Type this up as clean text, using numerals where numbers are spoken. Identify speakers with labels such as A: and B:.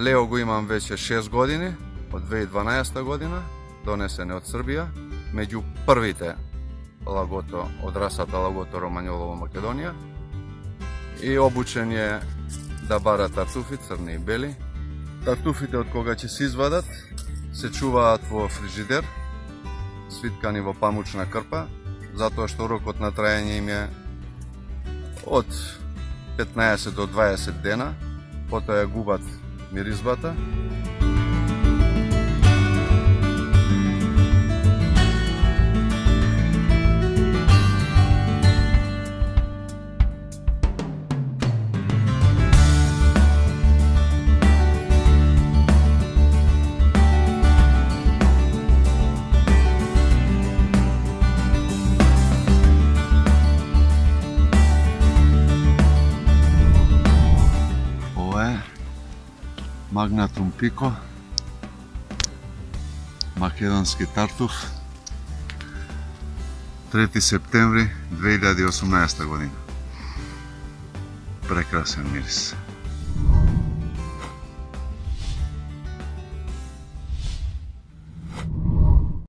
A: Leo го имам веќе 6 години, од 2012 година, донесен е од Србија, меѓу првите лагото од расата лагото Ромањоло во Македонија. И обучен е да бара тартуфи, црни и бели. Тартуфите од кога ќе се извадат, се чуваат во фрижидер, свиткани во памучна крпа, затоа што рокот на траење им е од 15 до 20 дена, потоа ја губат миризбата. Магнатум пико, македонски тартуф, 3 септември 2018 година. Прекрасен мирис.